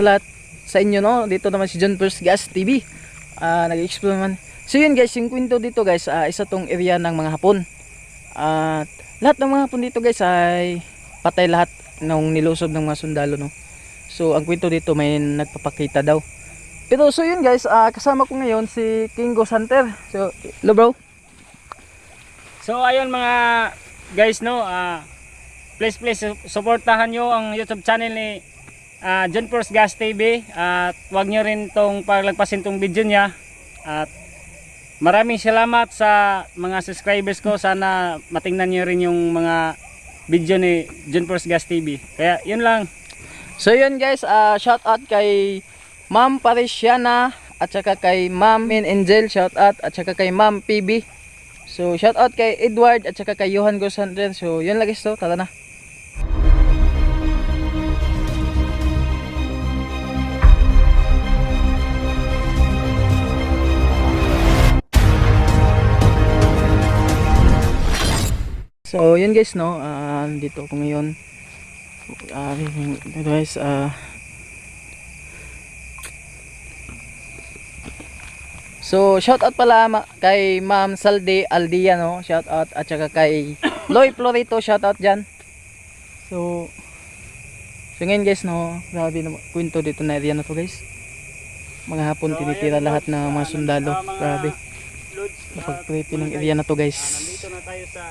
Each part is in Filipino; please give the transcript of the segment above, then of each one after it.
sa lahat sa inyo, no? Dito naman si John First Gas TV. Nag-explore naman. So yun guys, yung kwento dito guys, isa tong area ng mga Hapon. At lahat ng mga Hapon dito guys ay patay lahat nung nilusob ng mga sundalo, no? So ang kwento dito may nagpapakita daw. Pero so yun guys, kasama ko ngayon si King Ghost Hunter. So hello bro. So ayun mga guys, no, please supportahan nyo ang YouTube channel ni John First Gas TV at huwag nyo rin tong paglagpasin tong video niya. At maraming salamat sa mga subscribers ko. Sana matingnan nyo rin yung mga video ni John First Gas TV. Kaya yun lang. So yun guys, shout out kay Ma'am Parisiana at saka kay Ma'am Angel, shout out, at saka kay Ma'am PB. So shout out kay Edward at saka kay Johan Ghost Hunter. So yun lang guys, to tara na. So yun guys, no, dito ako ngayon. Guys, so shout out pala kay Ma'am Salde Aldia, no, shout out, at saka kay Loy Florito, shout out dyan. So ngayon guys, no, grabe na kwento dito na area na to guys. Mga Hapon tinitira lahat na mga sundalo. Grabe, napag-creepy ng area na to guys. Nandito na tayo sa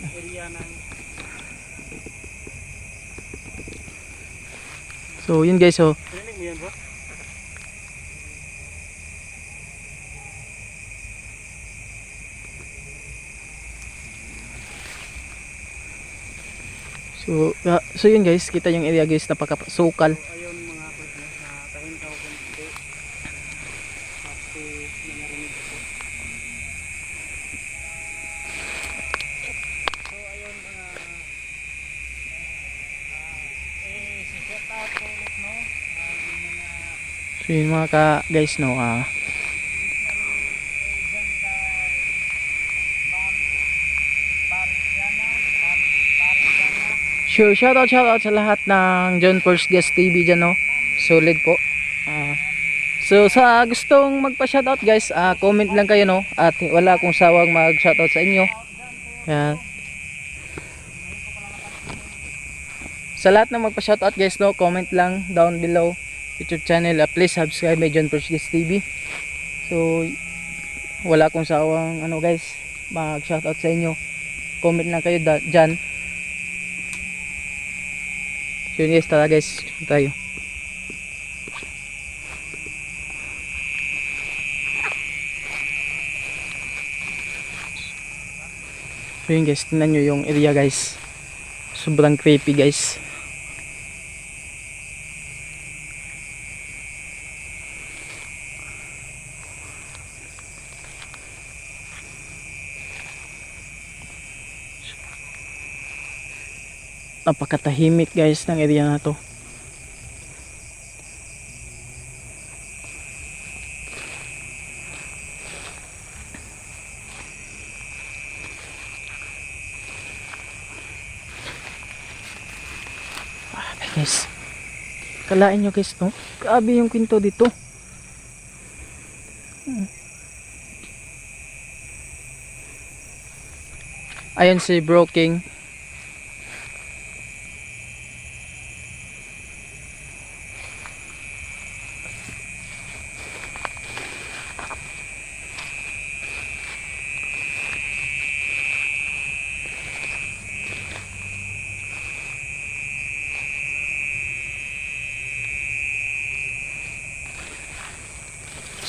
area ng So yun guys, so Rinig mo yan, bro? so yun guys, kita yung area guys, napakasukal. Ayun mga partner, nakahintaw ko hindi. Kasi narinig ko. So ayun mga shout out ko ulit, no, So yun mga guys, no, sure, shout out sa lahat ng John First Gas TV dyan, no. Solid po. So sa gustong magpa-shoutout guys, comment lang kayo, no, at wala akong sawang mag-shoutout sa inyo. Yan. Sa lahat ng magpa-shoutout guys, no, comment lang down below YouTube channel. Please subscribe my John First Gas TV. So wala akong sawang guys, mag-shoutout sa inyo. Comment lang kayo dyan. So yun guys, tara guys, tayo. So yun guys, tingnan nyo yung area guys. Sobrang creepy guys. Napakatahimik guys ng area na to. Guys, kalain nyo guys, no, grabe yung kwento dito. Ayun si Bro King.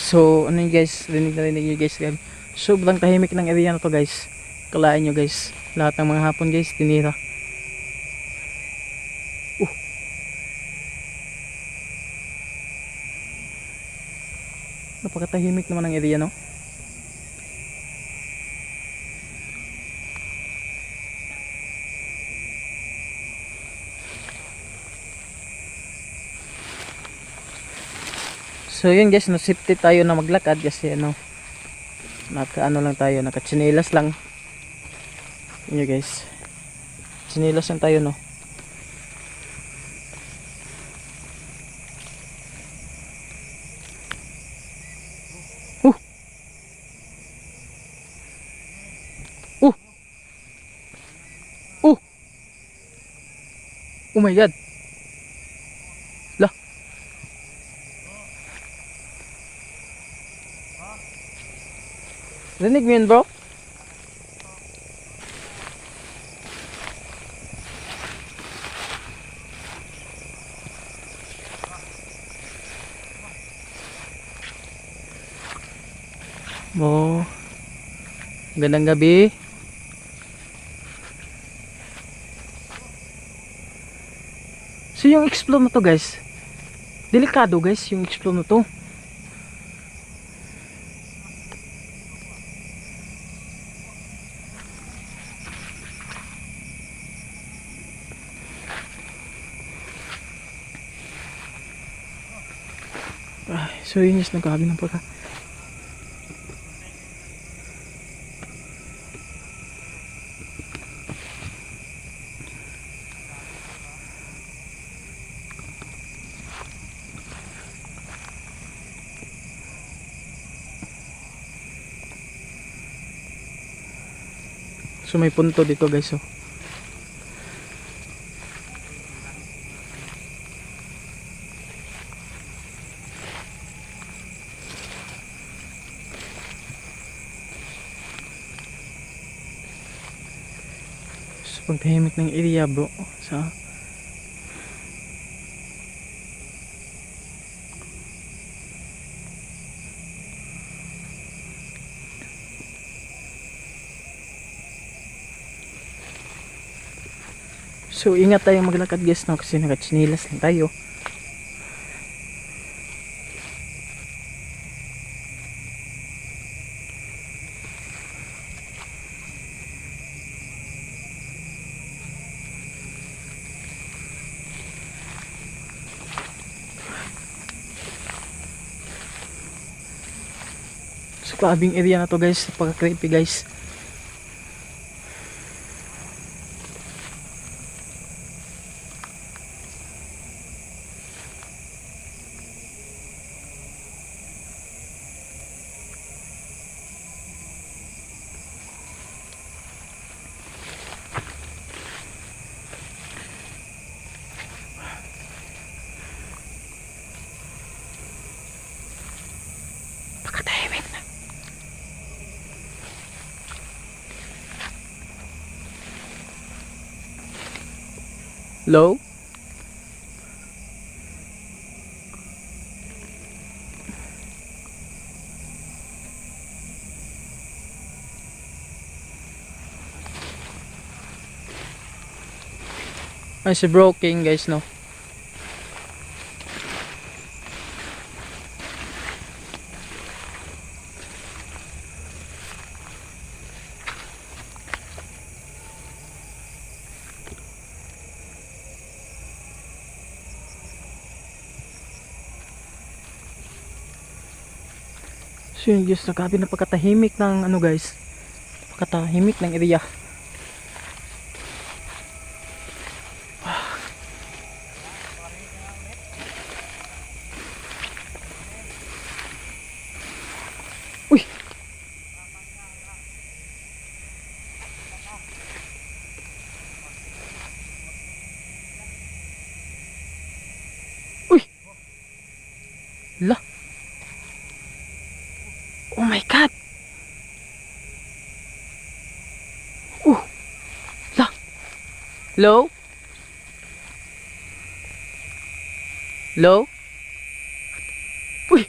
So ano yun guys, rinig nyo guys, sobrang tahimik ng area na to guys. Kalain nyo guys, lahat ng mga Hapon guys tinira. Napakatahimik naman ng area, no. So yun guys, no, safety tayo na maglakad kasi naka-ano lang tayo, naka-chinelas lang. Yun guys, chinelas lang tayo, no. Oh my god. Lah. Rinig mo yun, bro? Mo. Gandang gabi. So yung explore na to guys, delikado guys yung explore na to. Ay, so yun guys, nagkakabi ng pagka. So may punto dito guys, oh. So pagtahimik ng area bro, sa so ingat tayong maglakad guys, no, kasi nakatsinilas lang tayo. So kabing area na to guys, napaka creepy guys. Pakatahimik na. Hello? Ay, si Bro King guys, no. So yun guys, nakabi na pagkatahimik ng ano guys, pagkatahimik ng area. Uy! Uy! La! Oh my god! La! Hello? Hello? Uy!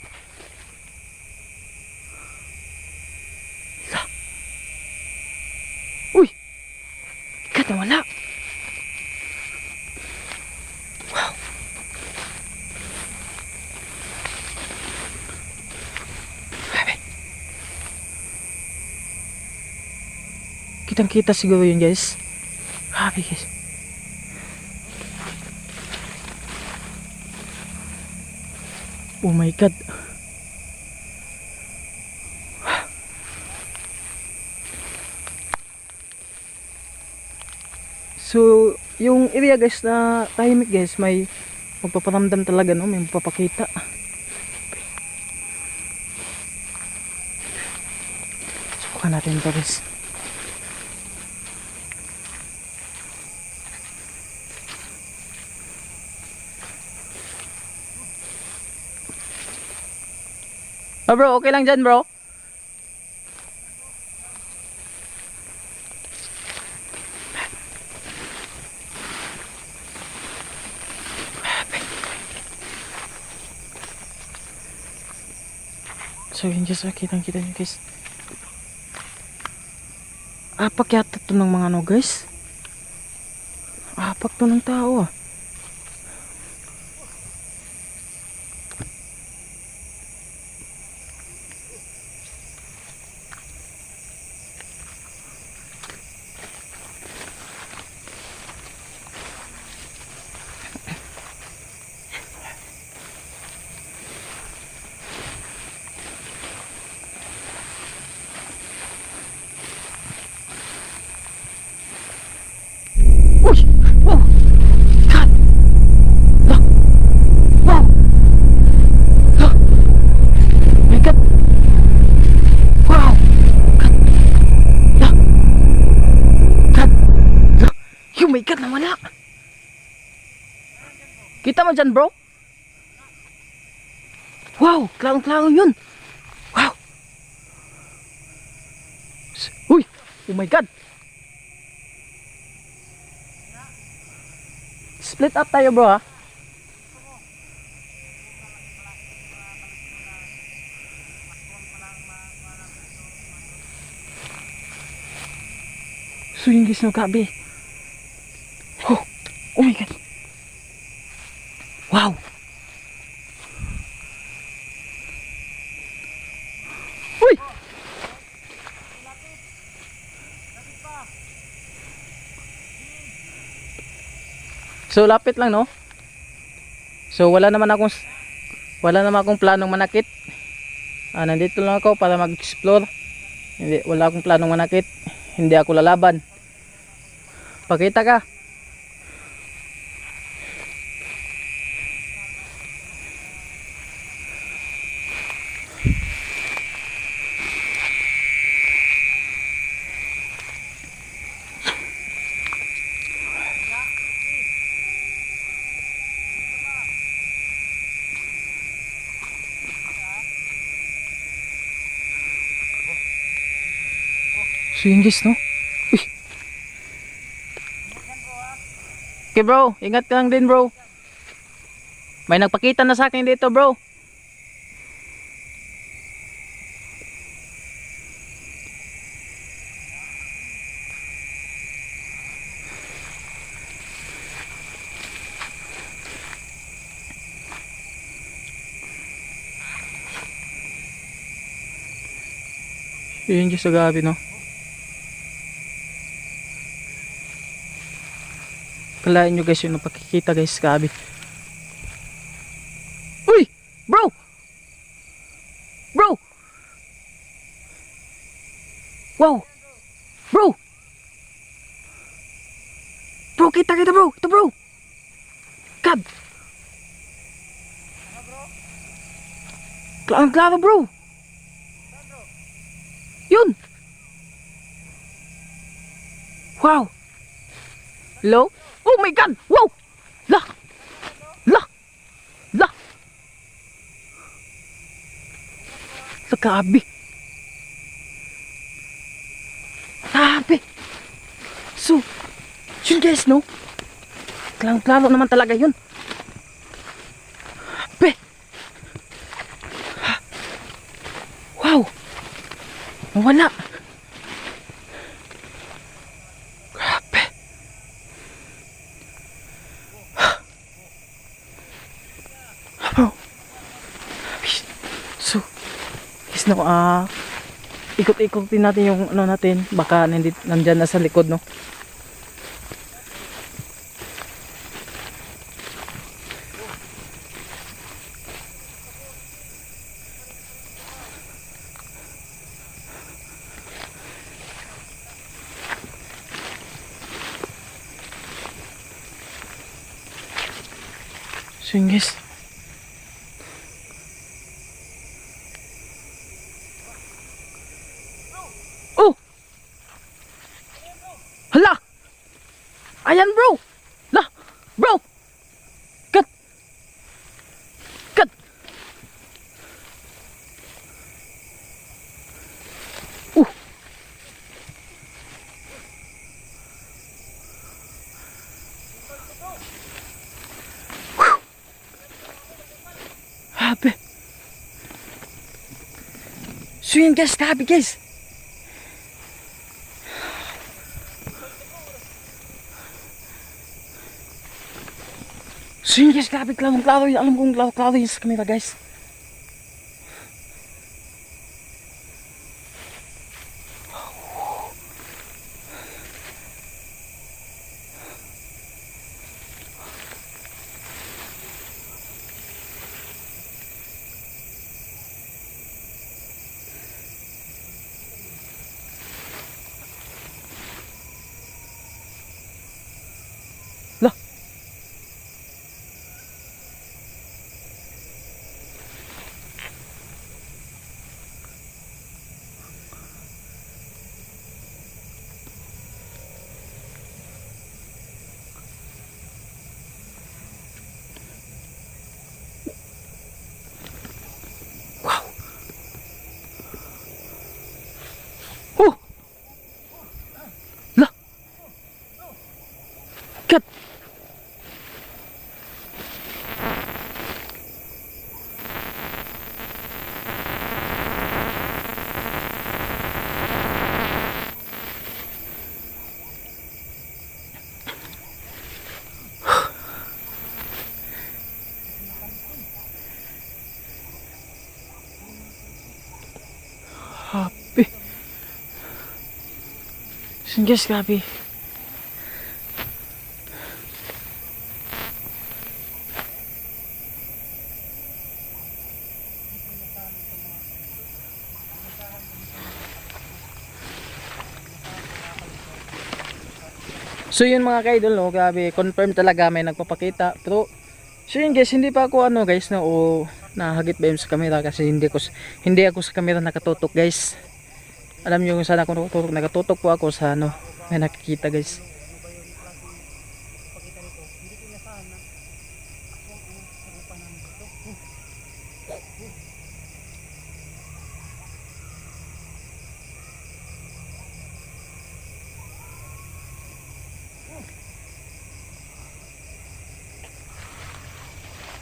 La! Uy! Ikat na wala! Wow! Grabe! Kitang kita siguro yun guys. Grabe guys. Oh my god. So, yung area guys na tahimik guys, may magpaparamdam talaga, no? May magpapakita. Subukan natin ito guys. Oh bro, okay lang dyan bro. So yun guys, kitang-kita nyo guys. Apak yata to ng mga ano guys. Apak to ng tao ah. Uy! Wow! God! Lah! Wow! Lah! My God! Wow! God! Lah! God! Lah! Yo, my God, nawala! Kita mo dyan, bro? Wow! Klaong-klaong yun! Wow! Uy! Oh my God! Split up tayo bro ha. So yung guys no gabi. Oh my God. Wow. Uy. So lapit lang no. So wala naman akong planong manakit. Nandito lang ako para mag-explore. Wala akong planong manakit. Hindi ako lalaban. Pakita ka. So yun guys no. Uy. Okay bro, ingat ka lang din bro. May nagpakita na sa akin dito bro. Yun guys sa gabi no. Kalain nyo guys yung napakikita guys gabi. Uy! Bro! Bro! Wow! Bro! Bro, kita bro! Ito bro! God! Klaan-klaro bro! Yun! Wow! Hello? Oh my God! Wow! La! La! La! La, grabe! Grabe! So, yun guys, no? Klaro naman talaga yun. Grabe! Wow! Nawala! Grabe! Bro! So, guys, no, ikot-ikotin natin yung ano natin, baka nandyan na sa likod no. So yun guys, oh! Hala! Ayan bro! La! Bro! Cut! Cut! Grabe. So yun guys, grabe guys. So yun guys, grabe, klaro yun. Alam kong klaro yun sa camera guys. Lah. Oh! Lah! Kat! Happy. So guys, grabe. So yun mga ka-idol, no, grabe, confirm talaga may nagpapakita. Pero so yun guys, hindi pa ako ano guys, no, o nahagit ba yun sa camera kasi hindi ako sa camera nakatutok guys. Alam niyo kung saan ako nakatutok po ako sa ano, may nakikita guys.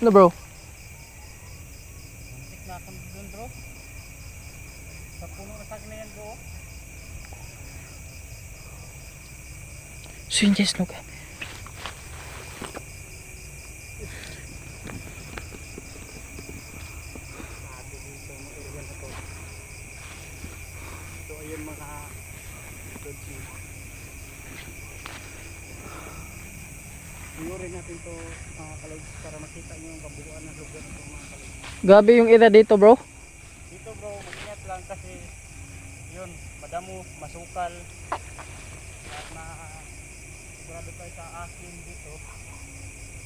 Ano bro? Na ako doon bro. Sa puno na sa akin na yan bro. So yun guys, no, So ayun mga dodgy. Inurin natin to mga kalogs para makita nyo yung kabuuan ng lugar ng mga kalogs. grabe yung area dito bro. Dito bro, mag-ingat lang kasi yun, madamo, masukal at na sigurado tayo sa akin dito.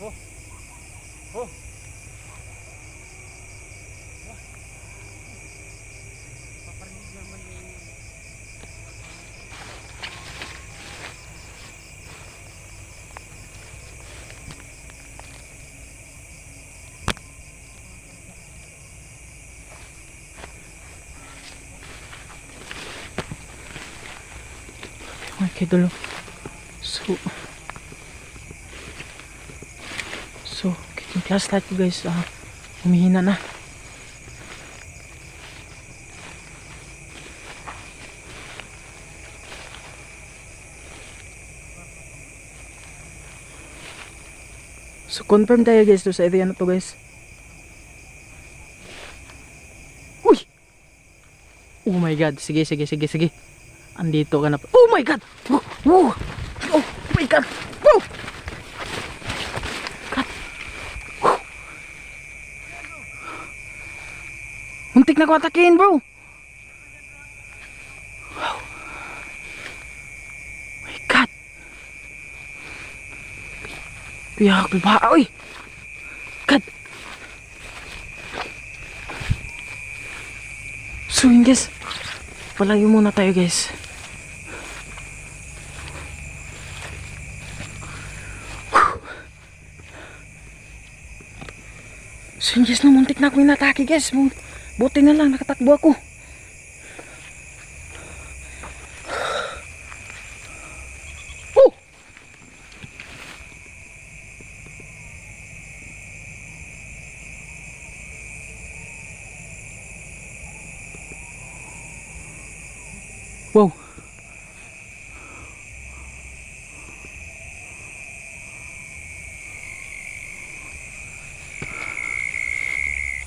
Oh! Oh! Paparinig naman yung Okay, dulo. So, yung flashlight ko guys, humihina na. So, confirm tayo guys to sa area na to guys. Uy! Oh my god, sige. Andito ka na. Oh my god! Oh my god! Oh! God. Muntik na ko atakin bro! Wow. My god! Piyak ba? Uy! God! So yun guys, palayo muna tayo guys. So yun guys, no, muntik na ako inatake guys. Buti na lang nakatakbo ako. Oh!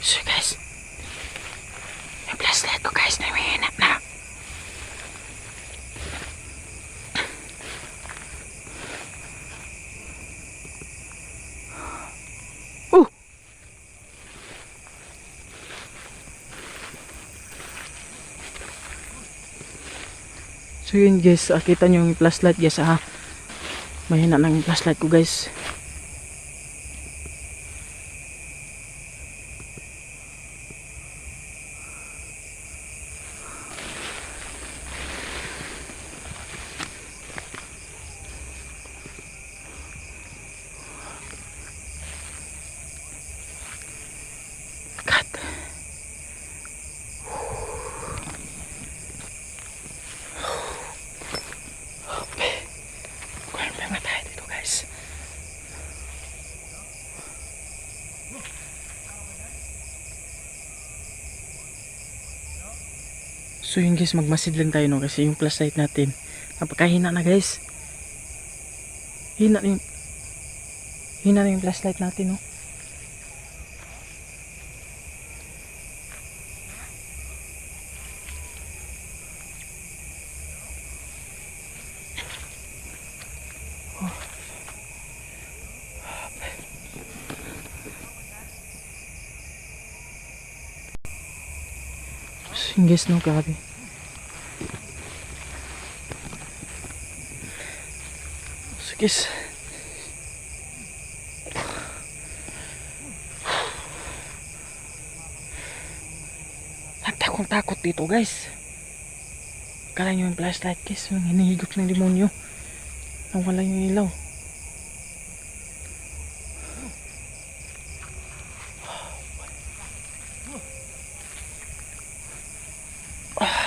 So guys, yung flashlight ko guys, namihina na. Oh! So yun guys, kita nyo yung flashlight guys ha. Mahina ng flashlight ko guys. God. Kuya na tayo dito guys. So yun guys, magmasid lang tayo no kasi yung flashlight natin napakahina na guys. Hina na yung flashlight natin no. So yun guys no, grabe. So guys, takot dito guys. Kala nyo yung flashlight guys, yung hinihigop ng demonyo. Nawala yung ilaw.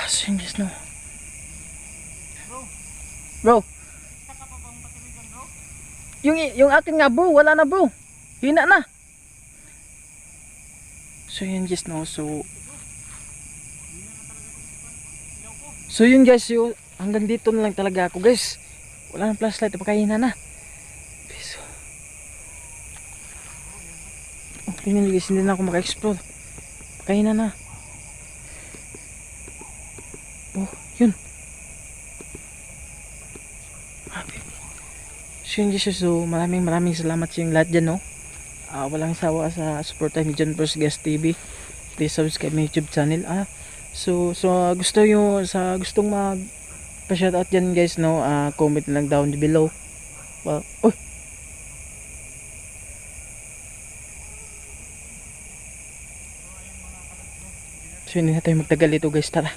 So yun guys no. Bro, yung akin nga bro, wala na bro. Hina na. So yun guys no, So yun guys, hanggang dito na lang talaga ako guys. Wala nang flashlight, napakahina na. So, tingnan nyo guys, hindi na ako maka-explore. Napakahina na. Oh, yun. So yun guys, so maraming salamat sa yung lahat dyan no. Walang sawa sa support ni John First Guest TV. Please subscribe my YouTube channel. So gustong mag pa-shoutout dyan guys no, comment na lang down below. So hindi na tayo magtagal ito guys, tara.